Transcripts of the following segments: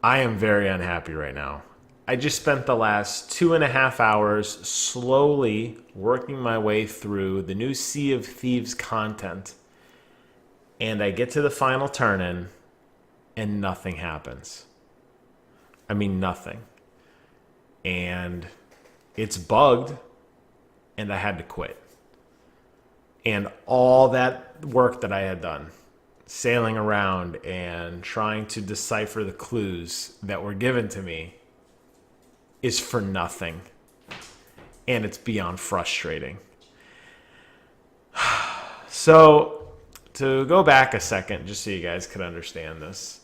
I am very unhappy right now. I just spent the last 2.5 hours slowly working my way through the new Sea of Thieves content, and I get to the final turn in, and nothing happens. I mean, nothing. And it's bugged, and I had to quit. And all that work that I had done, sailing around and trying to decipher the clues that were given to me, is for nothing. And it's beyond frustrating. So, to go back a second, just so you guys could understand this,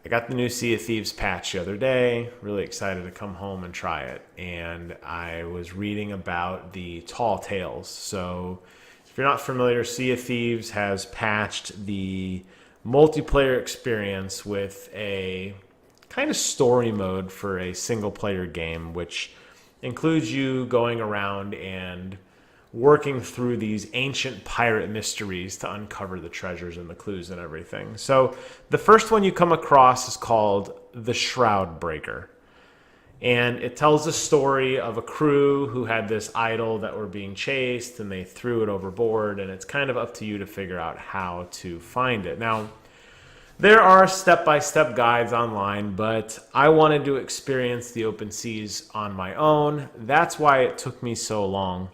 I got the new Sea of Thieves patch the other day. Really excited to come home and try it. And I was reading about the tall tales. So, if you're not familiar, Sea of Thieves has patched the multiplayer experience with a kind of story mode for a single player game, which includes you going around and working through these ancient pirate mysteries to uncover the treasures and the clues and everything. So the first one you come across is called The Shroud Breaker. And it tells the story of a crew who had this idol that were being chased, and they threw it overboard, and it's kind of up to you to figure out how to find it. Now, there are step-by-step guides online, but I wanted to experience the open seas on my own. That's why it took me so long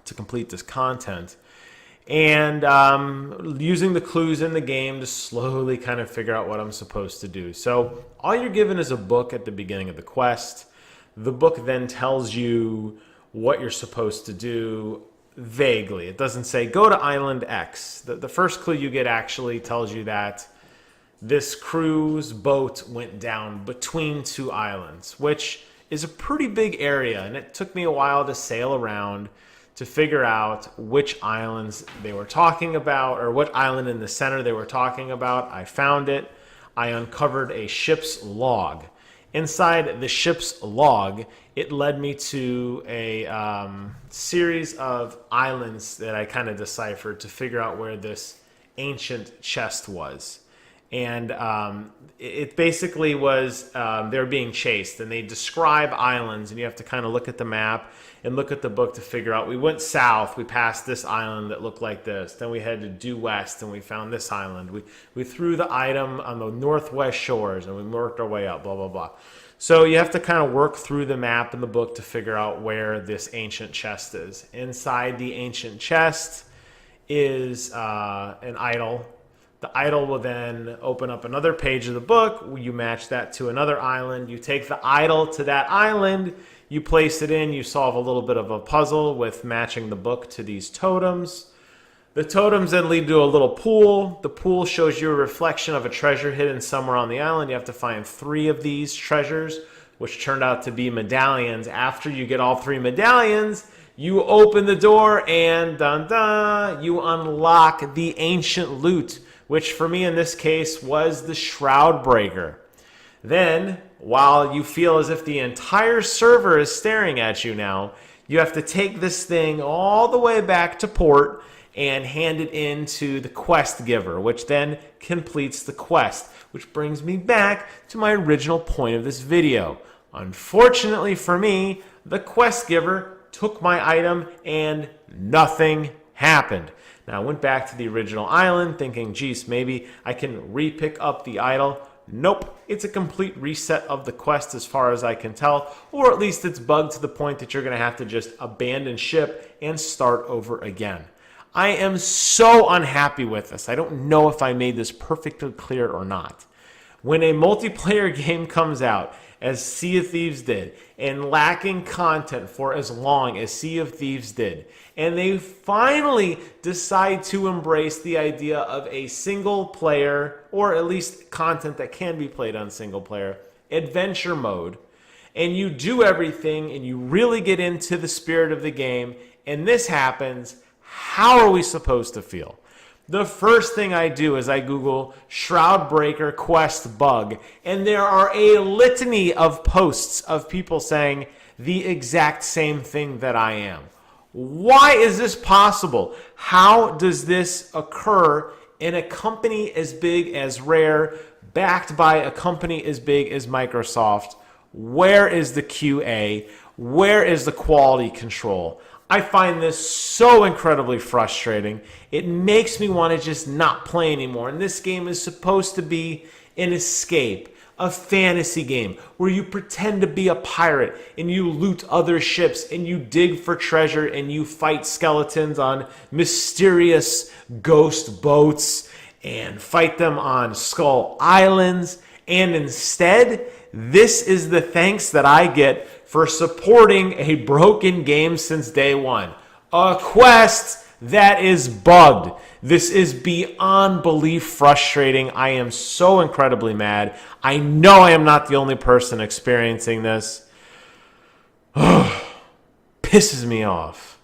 to complete this content. And using the clues in the game to slowly kind of figure out what I'm supposed to do. So all you're given is a book at the beginning of the quest. The book then tells you what you're supposed to do vaguely. It doesn't say, go to Island X. The first clue you get actually tells you that this crew's boat went down between two islands, which is a pretty big area. And it took me a while to sail around to figure out which islands they were talking about, or what island in the center they were talking about. I found it. I uncovered a ship's log. Inside the ship's log, it led me to a series of islands that I kind of deciphered to figure out where this ancient chest was. And it basically was they were being chased, and they describe islands, and you have to kind of look at the map and look at the book to figure out. We went south, we passed this island that looked like this. Then we had to due west, and we found this island. We threw the item on the northwest shores, and we worked our way up, blah, blah, blah. So you have to kind of work through the map and the book to figure out where this ancient chest is. Inside the ancient chest is an idol. The idol will then open up another page of the book. You match that to another island. You take the idol to that island. You place it in. You solve a little bit of a puzzle with matching the book to these totems. The totems then lead to a little pool. The pool shows you a reflection of a treasure hidden somewhere on the island. You have to find 3 of these treasures, which turned out to be medallions. After you get all 3 medallions, you open the door and dun dun, you unlock the ancient loot, which for me in this case was the Shroud Breaker. Then, while you feel as if the entire server is staring at you now, you have to take this thing all the way back to port and hand it in to the quest giver, which then completes the quest, which brings me back to my original point of this video. Unfortunately for me, the quest giver took my item and nothing happened. Now, I went back to the original island thinking, geez, maybe I can re-pick up the idol. Nope, it's a complete reset of the quest as far as I can tell, or at least it's bugged to the point that you're going to have to just abandon ship and start over again. I am so unhappy with this. I don't know if I made this perfectly clear or not. When a multiplayer game comes out, as Sea of Thieves did, and lacking content for as long as Sea of Thieves did, and they finally decide to embrace the idea of a single player, or at least content that can be played on single player, adventure mode, and you do everything and you really get into the spirit of the game, and this happens, how are we supposed to feel? The first thing I do is I Google Shroud Breaker quest bug, and there are a litany of posts of people saying the exact same thing that I am. Why is this possible? How does this occur in a company as big as Rare, backed by a company as big as Microsoft, where is the QA? Where is the quality control? I find this so incredibly frustrating. It makes me want to just not play anymore. And this game is supposed to be an escape, a fantasy game where you pretend to be a pirate and you loot other ships and you dig for treasure and you fight skeletons on mysterious ghost boats and fight them on Skull Islands. And instead, this is the thanks that I get for supporting a broken game since day one. A quest that is bugged. This is beyond belief frustrating. I am so incredibly mad. I know I am not the only person experiencing this. Pisses me off.